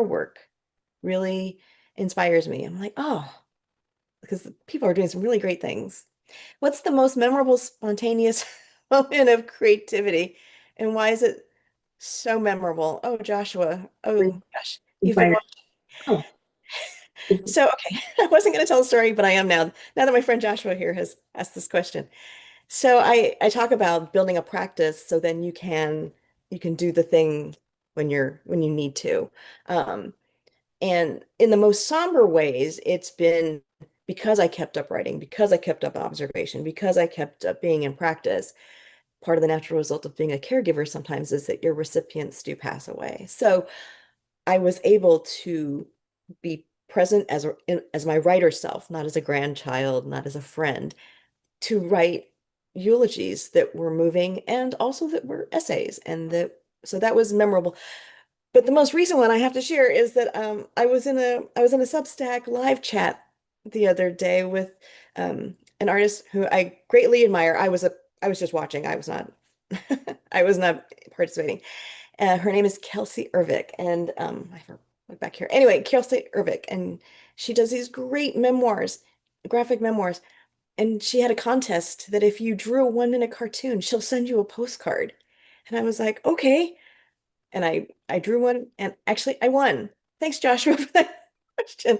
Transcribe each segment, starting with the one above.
work really inspires me. I'm like, oh, because people are doing some really great things. What's the most memorable, spontaneous moment of creativity, and why is it so memorable? Oh, Joshua. Oh, gosh. You've been Inspired. watching. Oh, So, okay, I wasn't going to tell a story, but I am now. Now that my friend Joshua here has asked this question. So I talk about building a practice so then you can do the thing when you need to. Um, And in the most somber ways, it's been because I kept up writing, because I kept up observation, because I kept up being in practice. Part of the natural result of being a caregiver sometimes is that your recipients do pass away. So I was able to be present as my writer self, not as a grandchild, not as a friend, to write eulogies that were moving and also that were essays, and that so that was memorable. But the most recent one I have to share is that I was in a Substack live chat the other day with an artist who I greatly admire. I was just watching. I was not I was not participating. Her name is Kelsey Ervick, and I have her look back here. Anyway, Kelsey Ervick, and she does these great memoirs, graphic memoirs. And she had a contest that if you drew one in a cartoon, she'll send you a postcard. And I was like, okay. And I drew one, and actually I won. Thanks, Joshua, for that question.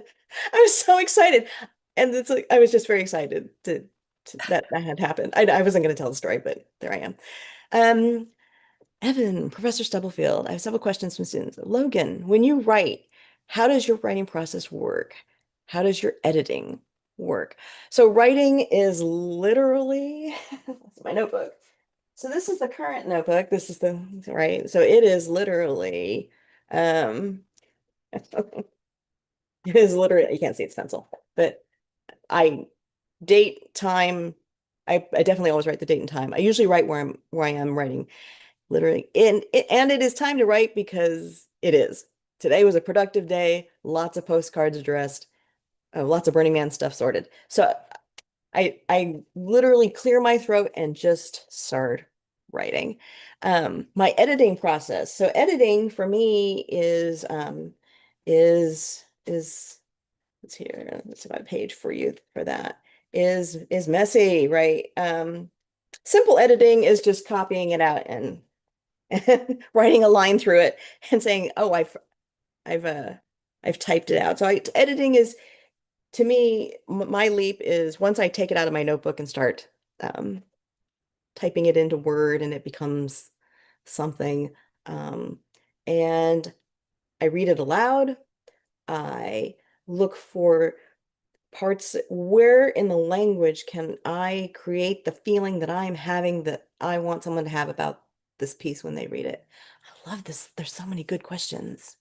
I was so excited. And it's like I was just very excited to that that had happened. I wasn't going to tell the story, but there I am. Um, Evan, Professor Stubblefield, I have several questions from students. Logan, when you write, how does your writing process work? How does your editing work? So writing is literally, this is my notebook. So this is the current notebook. This is the, right. So it is literally, um, it is literally, you can't see its pencil, but I date, time, I definitely always write the date and time. I usually write where I am writing. Literally. And it is time to write because it is. Today was a productive day, lots of postcards addressed, lots of Burning Man stuff sorted. So I literally clear my throat and just start writing. My editing process. So editing for me is let's here, let's see my page for you for that. Is messy, right? Simple editing is just copying it out and writing a line through it and saying, "Oh, I've I've typed it out." So editing is to me my leap is once I take it out of my notebook and start um, typing it into Word and it becomes something. Um, and I read it aloud. I look for parts where in the language can I create the feeling that I'm having that I want someone to have about this piece when they read it. I love this. There's so many good questions.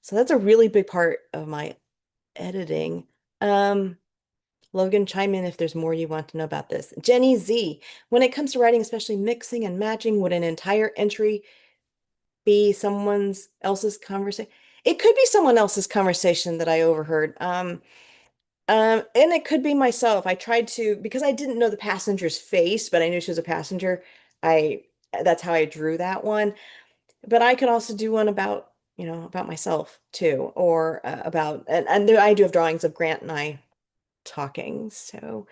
So that's a really big part of my editing. Um, Logan, chime in if there's more you want to know about this. Jenny Z, when it comes to writing, especially mixing and matching, would an entire entry be someone else's conversation? It could be someone else's conversation that I overheard. And it could be myself. I tried to, because I didn't know the passenger's face, but I knew she was a passenger. I That's how I drew that one. But I could also do one about, about myself too, or about, and I do have drawings of Grant and I talking. So,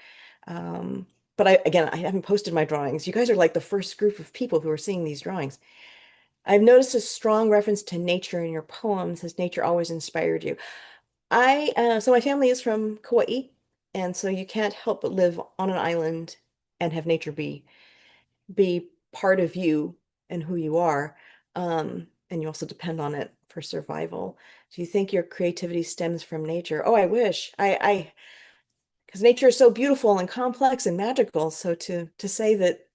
um, but again, I haven't posted my drawings. You guys are like the first group of people who are seeing these drawings. I've noticed a strong reference to nature in your poems. Has nature always inspired you? So my family is from Kauai, and so you can't help but live on an island and have nature be part of you and who you are. And you also depend on it for survival. Do you think your creativity stems from nature? Oh, I wish. Because nature is so beautiful and complex and magical. So to say that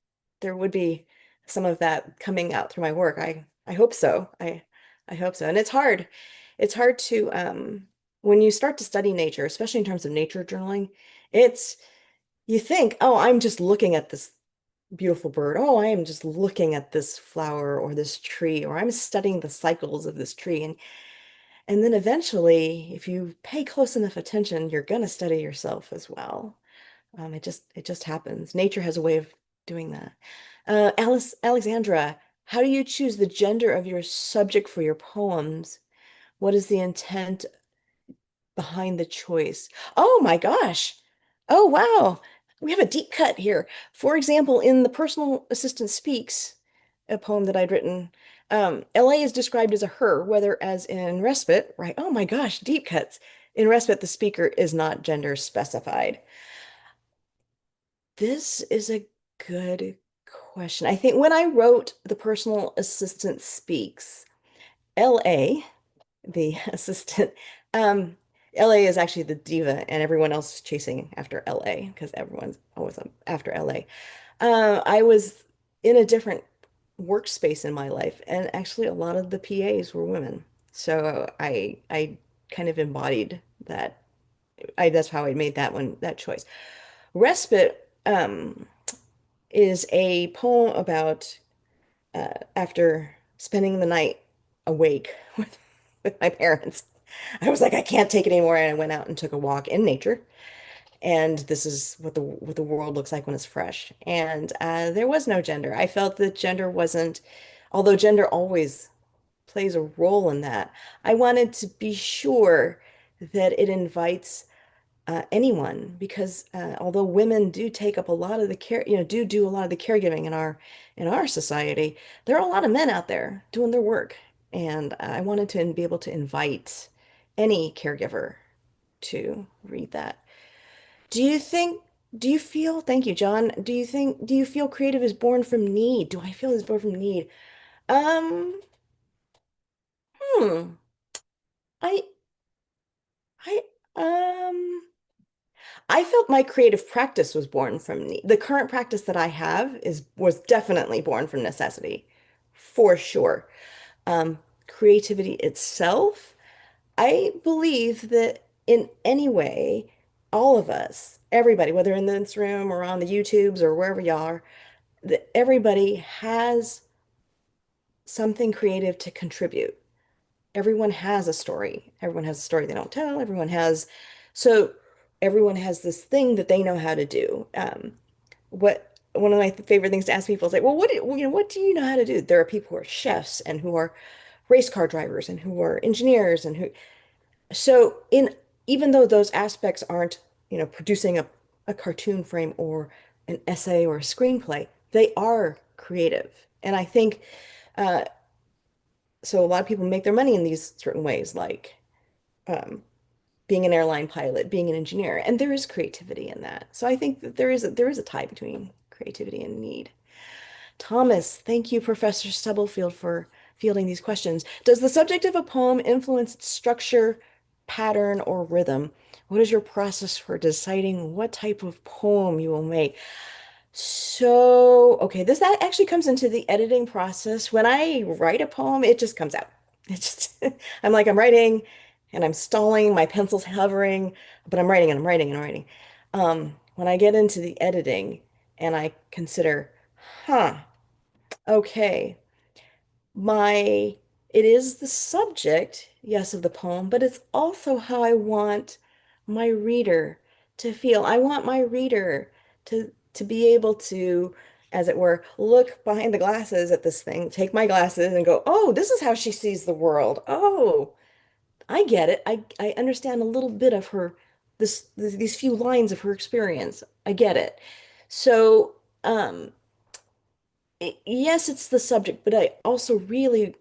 there would be some of that coming out through my work, I hope so. I hope so. And it's hard. It's hard to when you start to study nature, especially in terms of nature journaling, it's you think, oh, I'm just looking at this beautiful bird. Oh, I am just looking at this flower or this tree, or I'm studying the cycles of this tree. And then eventually, if you pay close enough attention, you're gonna study yourself as well. It just happens. Nature has a way of doing that. Alexandra, how do you choose the gender of your subject for your poems? What is the intent behind the choice? Oh my gosh. Oh wow. We have a deep cut here. For example, in The Personal Assistant Speaks, a poem that I'd written, LA is described as a her, whether as in respite, right? Oh my gosh, deep cuts. In respite, the speaker is not gender specified. This is a good question. I think when I wrote The Personal Assistant Speaks, LA, the assistant, um, LA is actually the diva, and everyone else is chasing after LA because everyone's always after LA. I was in a different workspace in my life, and actually a lot of the PAs were women. So I kind of embodied that. That's how I made that one, that choice. Respite is a poem about after spending the night awake with my parents. I was like, I can't take it anymore, and I went out and took a walk in nature. And this is what the world looks like when it's fresh. And there was no gender. I felt that gender wasn't, although gender always plays a role in that. I wanted to be sure that it invites anyone because although women do take up a lot of the care, do a lot of the caregiving in our society, there are a lot of men out there doing their work, and I wanted to be able to invite any caregiver to read that. Do you think, do you feel, thank you, John. Do you feel creative is born from need? Do I feel is born from need? Um, hmm. I, I, um, I felt my creative practice was born from need. The current practice that I have was definitely born from necessity, for sure. Creativity itself, I believe that in any way, all of us, everybody, whether in this room or on the YouTubes or wherever you are, that everybody has something creative to contribute. Everyone has a story. Everyone has a story they don't tell. So everyone has this thing that they know how to do. What one of my favorite things to ask people is like, well, what do you know how to do? There are people who are chefs and who are race car drivers and who are engineers and who so in even though those aspects aren't, producing a cartoon frame or an essay or a screenplay, they are creative. And I think so a lot of people make their money in these certain ways, like um, being an airline pilot, being an engineer, and there is creativity in that. So I think that there is a tie between creativity and need. Thomas, thank you, Professor Stubblefield, for fielding these questions. Does the subject of a poem influence its structure, pattern, or rhythm? What is your process for deciding what type of poem you will make? So, okay, this that actually comes into the editing process. When I write a poem, it just comes out. It just, I'm writing and I'm stalling, my pencil's hovering, but I'm writing and I'm writing and I'm writing. When I get into the editing and I consider, huh, okay, my it is the subject, yes, of the poem, but it's also how I want my reader to feel. I want my reader to be able to, as it were, look behind the glasses at this thing, take my glasses and go, "Oh, this is how she sees the world. Oh, I get it. I understand a little bit of her these few lines of her experience. I get it." So, yes, it's the subject, but I also really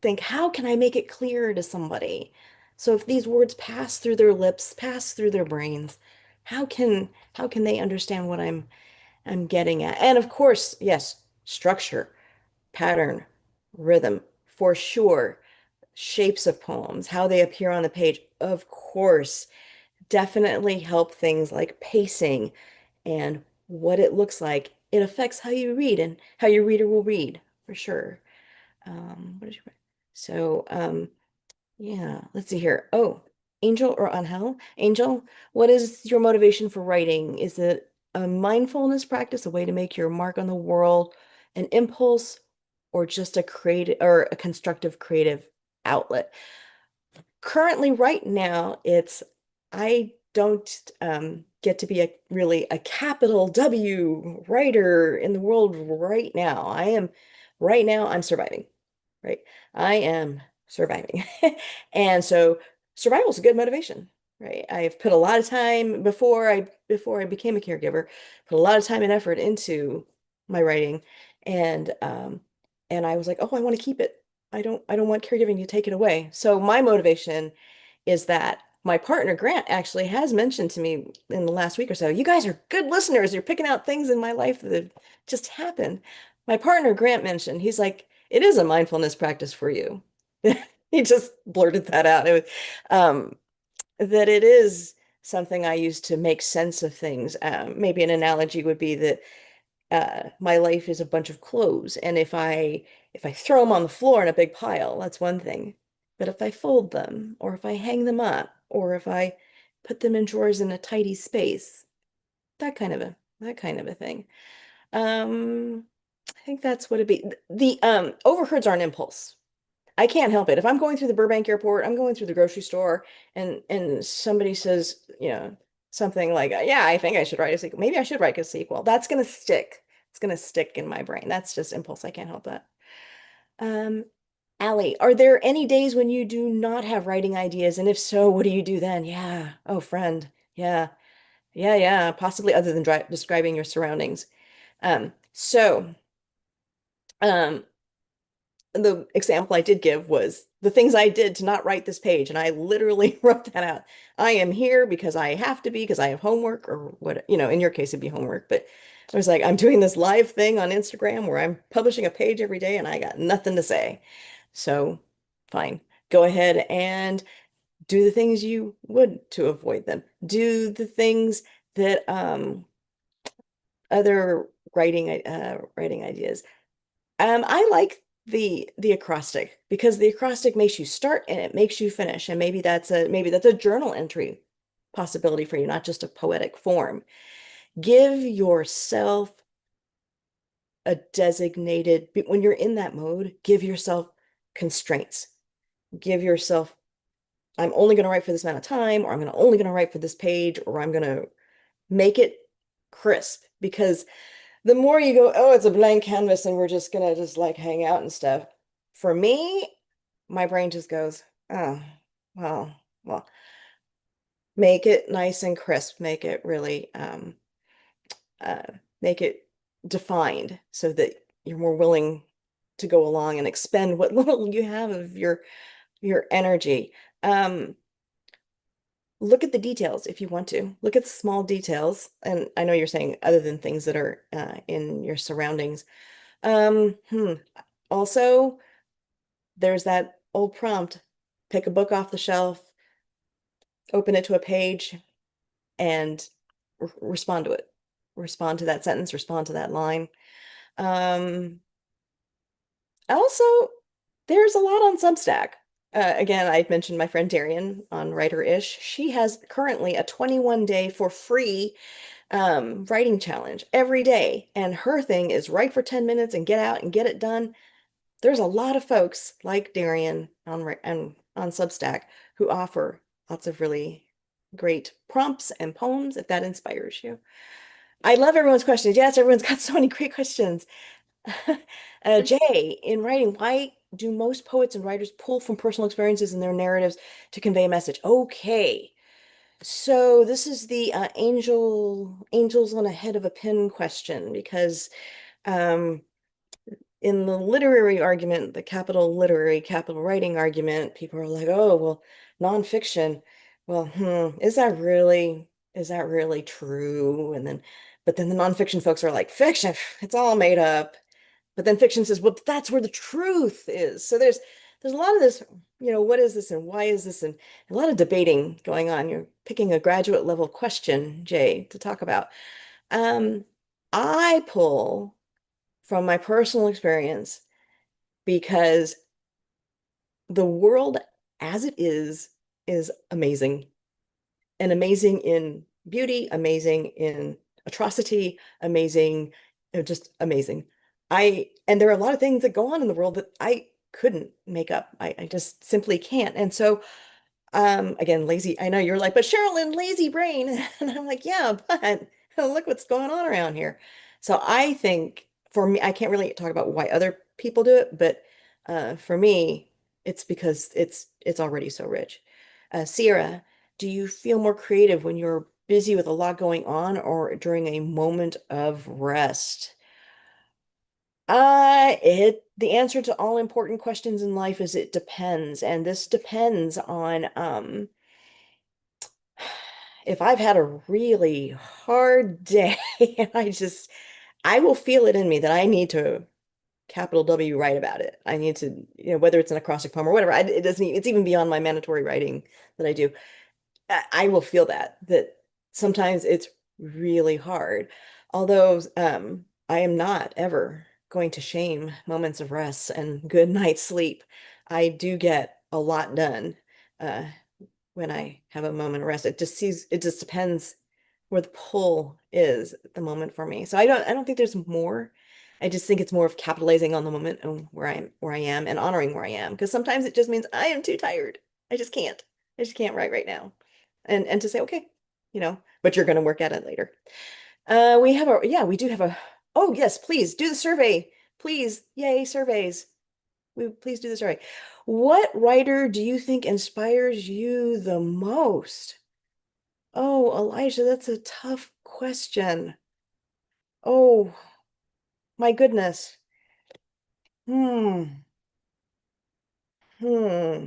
think, how can I make it clearer to somebody? So if these words pass through their lips, pass through their brains, how can they understand what I'm getting at? And of course, yes, structure, pattern, rhythm, for sure. Shapes of poems, how they appear on the page, of course, definitely help things like pacing and what it looks like. It affects how you read and how your reader will read, for sure. What is your so yeah, let's see here. Oh, Angel or Angel? Angel, what is your motivation for writing? Is it a mindfulness practice, a way to make your mark on the world, an impulse, or just a creative or a constructive creative outlet? Currently, right now, it's I don't get to be a really a capital W writer in the world right now. Right now, I'm surviving, right? I am surviving. And so survival is a good motivation, right? I've put a lot of time before I became a caregiver, put a lot of time and effort into my writing, and I was like, oh, I want to keep it. I don't want caregiving to take it away. So my motivation is that my partner Grant actually has mentioned to me in the last week or so, you guys are good listeners. You're picking out things in my life that just happened. My partner Grant mentioned, he's like, it is a mindfulness practice for you. He just blurted that out. That it is something I use to make sense of things. Maybe an analogy would be that my life is a bunch of clothes, and if I throw them on the floor in a big pile, that's one thing. But if I fold them, or if I hang them up, or if I put them in drawers in a tidy space, that kind of a thing. Um, I think that's what it'd be. The overheards are an impulse. I can't help it. If I'm going through the Burbank airport, I'm going through the grocery store, and somebody says, something like, "Yeah, I think I should write a sequel. Maybe I should write a sequel." That's gonna stick. It's gonna stick in my brain. That's just impulse. I can't help that. Um, Allie, are there any days when you do not have writing ideas? And if so, what do you do then? Yeah. Oh, friend. Yeah. Yeah, yeah. Possibly other than describing your surroundings. So, um, the example I did give was the things I did to not write this page, and I literally wrote that out. I am here because I have to be, because I have homework, or what, in your case, it'd be homework. But I was like, I'm doing this live thing on Instagram where I'm publishing a page every day, and I got nothing to say. So, fine. Go ahead and do the things you would to avoid them. Do the things that other writing ideas. I like the acrostic because the acrostic makes you start and it makes you finish. And maybe that's a journal entry possibility for you, not just a poetic form. Give yourself when you're in that mode, give yourself constraints. Give yourself, I'm only going to write for this amount of time, or only going to write for this page, or I'm going to make it crisp. Because the more you go, oh, it's a blank canvas and we're just gonna just like hang out and stuff. For me, my brain just goes, oh, well, make it nice and crisp, uh, make it defined so that you're more willing to go along and expend what little you have of your energy. Um, Look at the details if you want to. Look at small details. And I know you're saying other than things that are in your surroundings. Um, hmm. Also, there's that old prompt. Pick a book off the shelf, open it to a page, and respond to it. Respond to that sentence, respond to that line. Um, Also, there's a lot on Substack. Again, I've mentioned my friend Darian on Writer-ish. She has currently a 21-day for free writing challenge every day. And her thing is write for 10 minutes and get out and get it done. There's a lot of folks like Darian on Substack who offer lots of really great prompts and poems if that inspires you. I love everyone's questions. Yes, everyone's got so many great questions. Jay, in writing, why do most poets and writers pull from personal experiences in their narratives to convey a message? Okay, so this is the angels on a head of a pin question because um, in the literary argument, the capital literary, capital writing argument, people are like, oh, well, nonfiction. Well, is that really true? But then the nonfiction folks are like, fiction, it's all made up. But then fiction says, well, that's where the truth is. So there's a lot of this, what is this and why is this? And a lot of debating going on. You're picking a graduate level question, Jay, to talk about. Um, I pull from my personal experience because the world as it is amazing, and amazing in beauty, amazing in atrocity, amazing, just amazing. And there are a lot of things that go on in the world that I couldn't make up. I just simply can't. And so again, lazy, I know you're like, but Sherilyn, lazy brain. And I'm like, yeah, but look what's going on around here. So I think for me, I can't really talk about why other people do it, but for me, It's because it's already so rich. Sierra, do you feel more creative when you're busy with a lot going on or during a moment of rest? The answer to all important questions in life is it depends, and this depends on if I've had a really hard day, and I will feel it in me that I need to capital W write about it. I need to, whether it's an acrostic poem or whatever, it doesn't, it's even beyond my mandatory writing that I do. I will feel that sometimes it's really hard. Although I am not ever going to shame moments of rest and good night's sleep. I do get a lot done uh, when I have a moment of rest. It just depends where the pull is at the moment for me. So I don't think there's more. I just think it's more of capitalizing on the moment and where I am and honoring where I am. Because sometimes it just means I am too tired. I just can't. I just can't write right now. And to say, okay, but you're gonna work at it later. We do have a, oh yes, please do the survey. Please, yay, surveys. Please do the survey. What writer do you think inspires you the most? Oh, Elijah, that's a tough question. Oh, my goodness. Hmm. Hmm.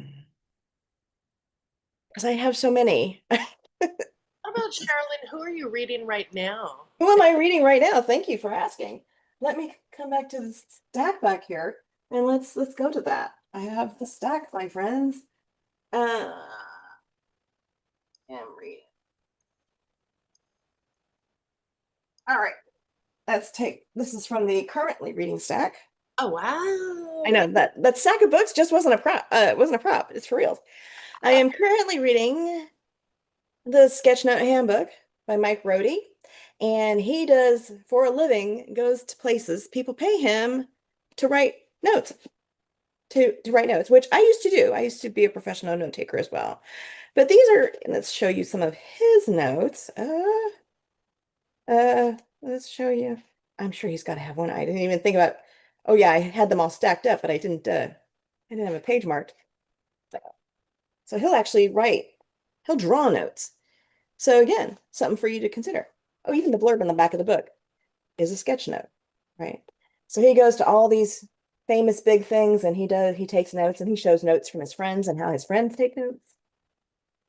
Because I have so many. How about Sherilyn? Who are you reading right now? Who am I reading right now? Thank you for asking. Let me come back to the stack back here and let's go to that. I have the stack, my friends. Uh, am reading. All right. This is from the currently reading stack. Oh I wow. know that stack of books just wasn't a prop. Wasn't a prop. It's for real. I am currently reading the Sketchnote Handbook by Mike Rohde, and he does for a living goes to places. People pay him to write notes, to write notes, which I used to do. I used to be a professional note taker as well. But these are, let's show you some of his notes. Let's show you. I'm sure he's got to have one. I didn't even think about. Oh yeah, I had them all stacked up, but I didn't have a page marked. So he'll actually write. He'll draw notes. So again, something for you to consider. Oh, even the blurb in the back of the book is a sketch note, right? So he goes to all these famous big things and he takes notes and he shows notes from his friends and how his friends take notes.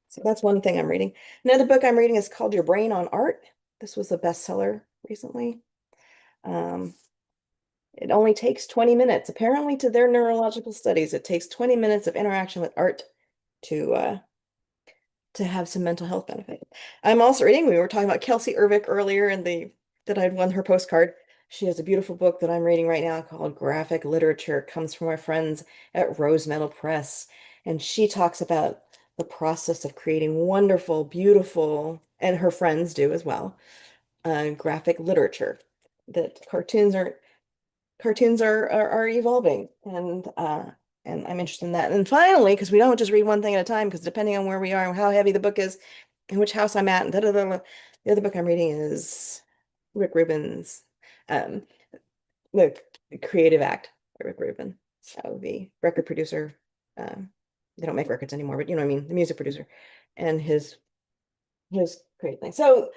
So that's one thing I'm reading. Another book I'm reading is called Your Brain on Art. This was a bestseller recently. Um, it only takes 20 minutes. Apparently, to their neurological studies, it takes 20 minutes of interaction with art to have some mental health benefit. I'm also reading, we were talking about Kelsey Ervick earlier in the that I'd won her postcard. She has a beautiful book that I'm reading right now called Graphic Literature. It comes from our friends at Rose Metal Press. And she talks about the process of creating wonderful, beautiful, and her friends do as well, graphic literature. That cartoons are evolving and I'm interested in that. And finally, because we don't just read one thing at a time, because depending on where we are and how heavy the book is and which house I'm at, and the other book I'm reading is Rick Rubin's um the Creative Act by Rick Rubin. So the record producer, um, they don't make records anymore, but you know what I mean, the music producer and his creative thing. So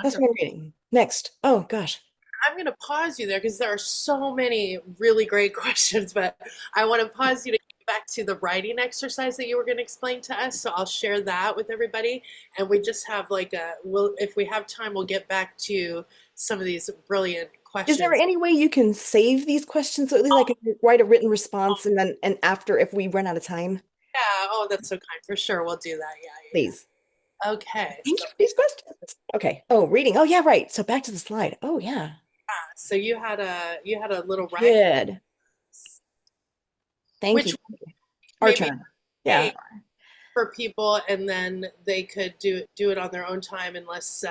that's what I'm Wonderful. reading. Next. Oh gosh. I'm going to pause you there because there are so many really great questions, but I want to pause you to get back to the writing exercise that you were going to explain to us. So I'll share that with everybody. And we just have if we have time, we'll get back to some of these brilliant Is there questions. any way you can save these questions so at least I can write a written response and then and after if we run out of time, Yeah. Oh, that's so kind. For sure. We'll do that. Yeah. please. Yeah. Okay. Thank you for these questions. Okay. Oh, reading. Oh, yeah, right. So back to the slide. Oh, yeah. So you had a little write Good. Thank which you. Our maybe turn. Yeah. hey for people, and then they could do it on their own time unless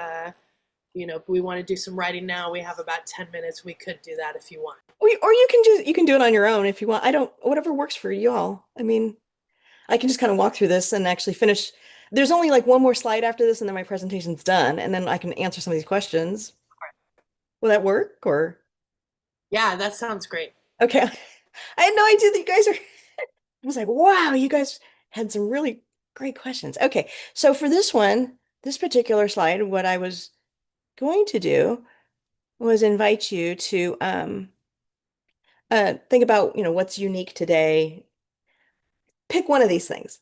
if we want to do some writing now, we have about 10 minutes. We could do that if you want. Or you can do it on your own if you want. I don't whatever works for y'all. I mean, I can just kind of walk through this and actually finish. There's only like one more slide after this and then my presentation's done and then I can answer some of these questions. Will that work or Yeah, that sounds great. okay. I had no idea that you guys are. I was like, wow, you guys had some really great questions. Okay, so for this one, this particular slide, what I was going to do was invite you to think about, what's unique today. Pick one of these things.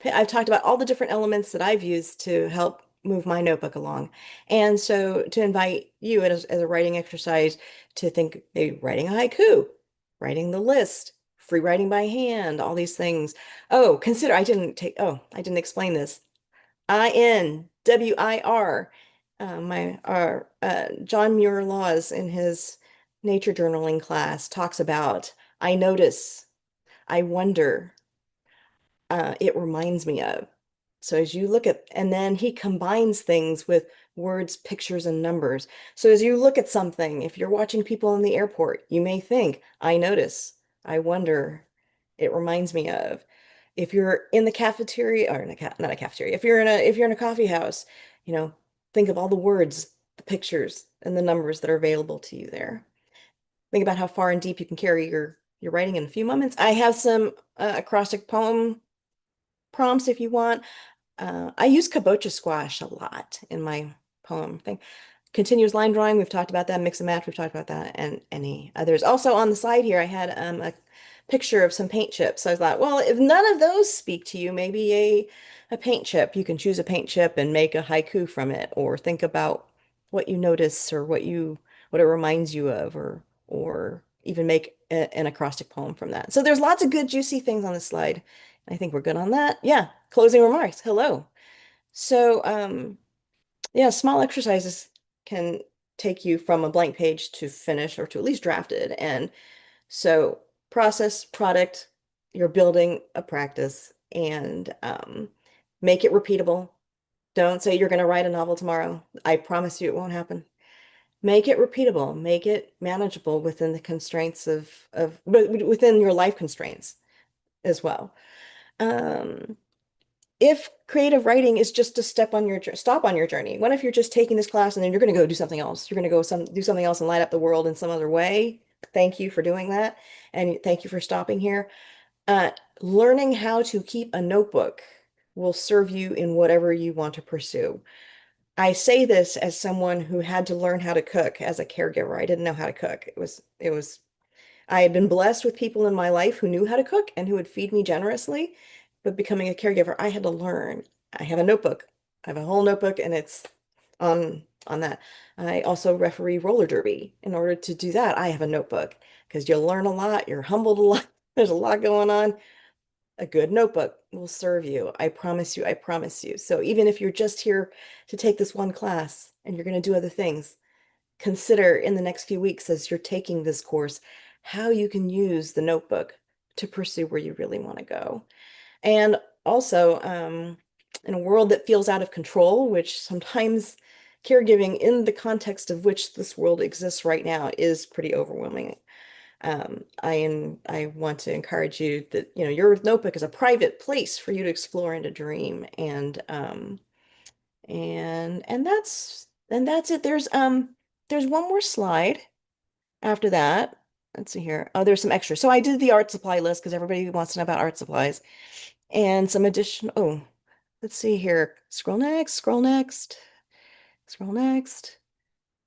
I've talked about all the different elements that I've used to help move my notebook along. And so to invite you as a writing exercise to think maybe writing a haiku, writing the list, free writing by hand, all these things. Oh, consider, I didn't explain this. INWIR. John Muir Laws in his nature journaling class talks about I notice, I wonder, it reminds me of. So as you look at, and then he combines things with words, pictures, and numbers. So as you look at something, if you're watching people in the airport, you may think, I notice, I wonder, it reminds me of. If you're in the cafeteria, or in a not a cafeteria, if you're in a coffee house, you know, think of all the words, the pictures, and the numbers that are available to you there. Think about how far and deep you can carry your writing in a few moments. I have some acrostic poem prompts if you want. I use kabocha squash a lot in my poem thing. Continuous line drawing, we've talked about that. Mix and match, we've talked about that, and any others. Also on the side here, I had a picture of some paint chips. So I thought, well, if none of those speak to you, maybe a paint chip. You can choose a paint chip and make a haiku from it, or think about what you notice or what it reminds you of, or even make an acrostic poem from that. So there's lots of good juicy things on this slide. I think we're good on that. Yeah, closing remarks. Hello. So, yeah, small exercises can take you from a blank page to finish or to at least drafted. And so, process, product, you're building a practice and make it repeatable. Don't say you're going to write a novel tomorrow. I promise you it won't happen. Make it repeatable, make it manageable within the constraints but within your life constraints as well. Um, if creative writing is just a stop on your journey, what if you're just taking this class and then you're going to go do something else? You're going to go do something else and light up the world in some other way. Thank you for doing that, and thank you for stopping here. Uh, Learning how to keep a notebook will serve you in whatever you want to pursue. I say this as someone who had to learn how to cook as a caregiver. I didn't know how to cook. It was I had been blessed with people in my life who knew how to cook and who would feed me generously, but becoming a caregiver, I had to learn. I have a notebook. I have a whole notebook and it's on that. I also referee roller derby. In order to do that, I have a notebook because you'll learn a lot, you're humbled a lot. There's a lot going on. A good notebook will serve you. I promise you, I promise you. So even if you're just here to take this one class and you're going to do other things, consider in the next few weeks as you're taking this course how you can use the notebook to pursue where you really want to go. And also, in a world that feels out of control, which sometimes caregiving in the context of which this world exists right now is pretty overwhelming. I want to encourage you that your notebook is a private place for you to explore and to dream, and that's it. There's one more slide after that. Let's see here. Oh, there's some extras. So I did the art supply list because everybody wants to know about art supplies and some additional. Oh, let's see here. Scroll next, scroll next, scroll next,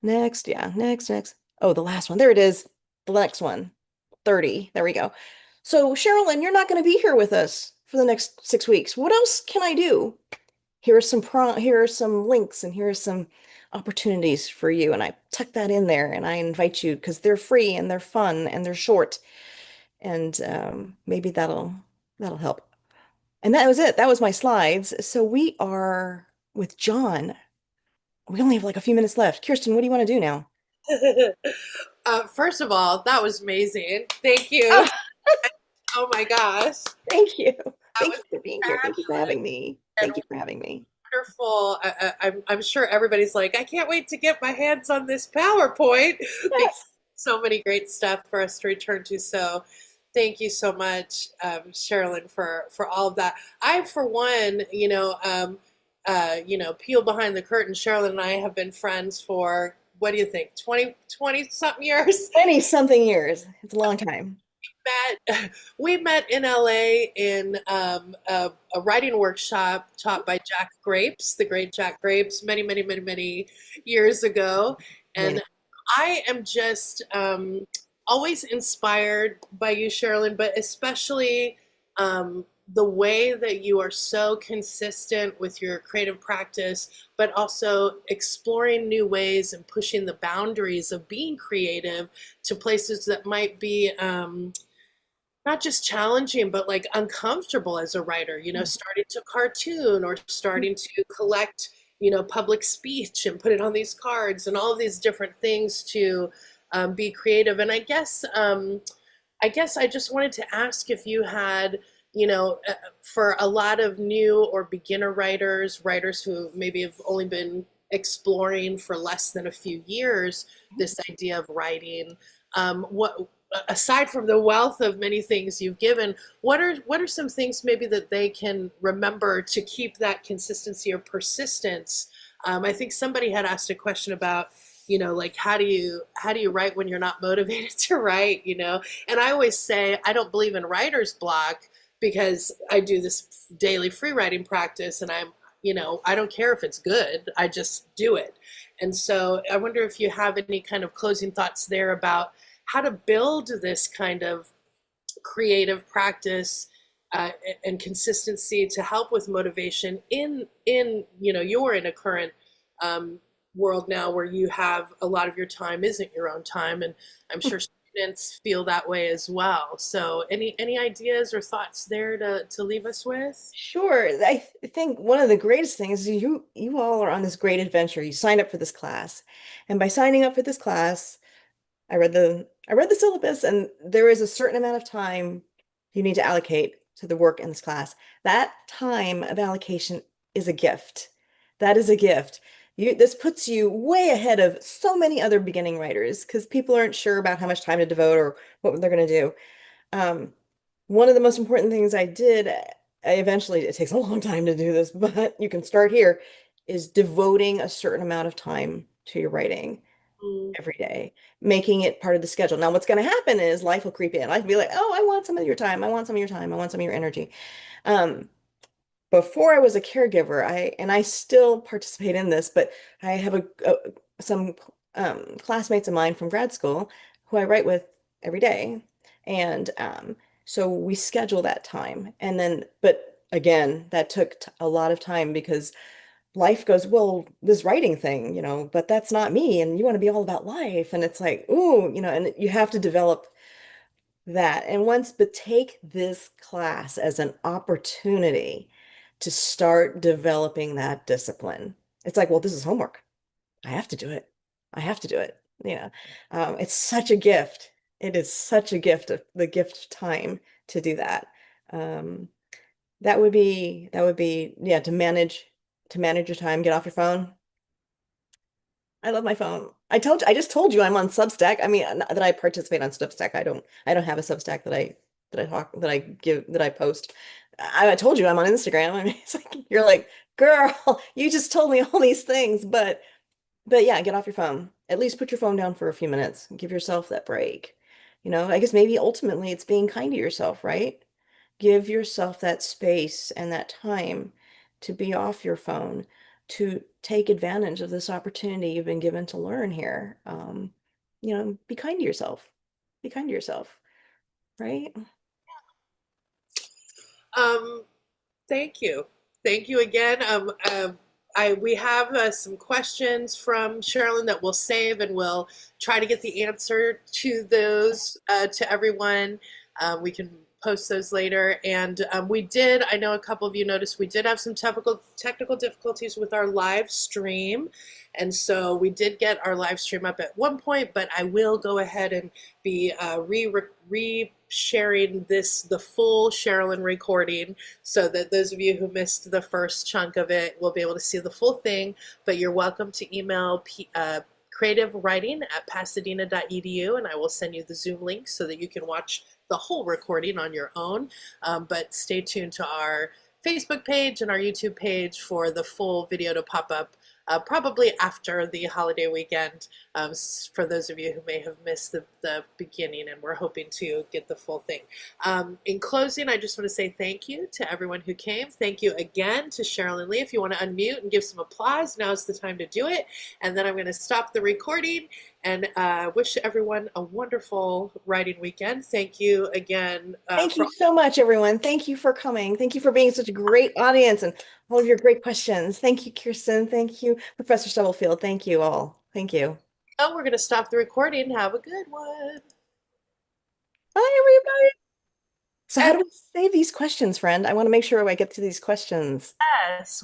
next. Yeah, next, next. Oh, the last one. There it is. The next one. 30. There we go. So, Sherilyn, you're not going to be here with us for the next 6 weeks. What else can I do? Here are some links and here are some opportunities for you. And I tuck that in there and I invite you because they're free and they're fun and they're short. And maybe that'll help. And that was it. That was my slides. So we are with John. We only have like a few minutes left. Kirsten, what do you want to do now? First of all, that was amazing. Thank you. Oh, Oh my gosh. thank you. That Thank was you for being here. Thank you for fabulous having me. and Thank you for having me. wonderful. I'm sure everybody's like, I can't wait to get my hands on this PowerPoint because Yes. so many great stuff for us to return to. So thank you so much, Sherilyn, for all of that. I, for one, peel behind the curtain. Sherilyn and I have been friends for, what do you think, 20 something years? 20 something years. It's a long time. met we met in LA in a writing workshop taught by Jack Grapes, the great Jack Grapes, many years ago. Many. And I am just always inspired by you, Sherilyn, but especially the way that you are so consistent with your creative practice, but also exploring new ways and pushing the boundaries of being creative to places that might be not just challenging, but like uncomfortable as a writer, you know, starting to cartoon or starting to collect, you know, public speech and put it on these cards and all of these different things to be creative. And I guess I just wanted to ask if you had, you know, for a lot of new or beginner writers, writers who maybe have only been exploring for less than a few years, this idea of writing, what aside from the wealth of many things you've given, what are some things maybe that they can remember to keep that consistency or persistence? I think somebody had asked a question about, you know, like how do you write when you're not motivated to write, you know? And I always say I don't believe in writer's block because I do this daily free writing practice and I'm, you know, I don't care if it's good, I just do it. And so I wonder if you have any kind of closing thoughts there about how to build this kind of creative practice and consistency to help with motivation in you know, you're in a current world now where you have a lot of your time isn't your own time, and I'm sure students feel that way as well. So any ideas or thoughts there to leave us with? Sure. Think one of the greatest things is you all are on this great adventure. You signed up for this class. And by signing up for this class, I read the syllabus and there is a certain amount of time you need to allocate to the work in this class. That time of allocation is a gift. That is a gift. This puts you way ahead of so many other beginning writers because people aren't sure about how much time to devote or what they're going to do. Um, One of the most important things I did, I eventually, it takes a long time to do this, but you can start here, is devoting a certain amount of time to your writing Mm, every day, making it part of the schedule. Now, what's going to happen is life will creep in. Life will be like, oh, I want some of your time. I want some of your time. I want some of your energy. Um, Before I was a caregiver, I still participate in this, but I have some classmates of mine from grad school who I write with every day, and so we schedule that time, and then, but again, that took a lot of time because life goes, well, this writing thing, you know, but that's not me, and you want to be all about life, and it's like, ooh, you know, and you have to develop that. And once, but take this class as an opportunity to start developing that discipline. It's like, well, this is homework. I have to do it. I have to do it. You know, it's such a gift. It is such a gift of the gift of time to do that. Um, yeah, to manage your time, get off your phone. I love my phone. I just told you I'm on Substack. I mean, not that I participate on Substack. I don't have a Substack that I give, that I post. I told you I'm on Instagram. I mean, it's like, you're like, girl, you just told me all these things, but yeah, get off your phone. At least put your phone down for a few minutes. Give yourself that break. You know, I guess maybe ultimately it's being kind to yourself, right? Give yourself that space and that time to be off your phone, to take advantage of this opportunity you've been given to learn here. You know, be kind to yourself. Be kind to yourself, right? Um, Thank you. Thank you again. We have some questions from Sherilyn that we'll save and we'll try to get the answer to those to everyone. We can post those later. And we did, I know a couple of you noticed, we did have some technical difficulties with our live stream. And so we did get our live stream up at one point, but I will go ahead and be re-sharing the full Sherilyn recording so that those of you who missed the first chunk of it will be able to see the full thing. But you're welcome to email creativewriting@pasadena.edu and I will send you the Zoom link so that you can watch the whole recording on your own. But stay tuned to our Facebook page and our YouTube page for the full video to pop up probably after the holiday weekend, for those of you who may have missed the beginning, and we're hoping to get the full thing. In closing, I just want to say thank you to everyone who came. Thank you again to Sherilyn Lee. If you want to unmute and give some applause, now's the time to do it. And then I'm going to stop the recording and wish everyone a wonderful writing weekend. Thank you again Thank for you so much, everyone. Thank you for coming. Thank you for being such a great audience and all of your great questions. Thank you, Kirsten. Thank you, Professor Stubblefield. Thank you all. Thank you. oh, we're going to stop the recording. Have a good one. Bye, everybody. So how And do we save these questions, friend? I want to make sure I get to these questions. yes,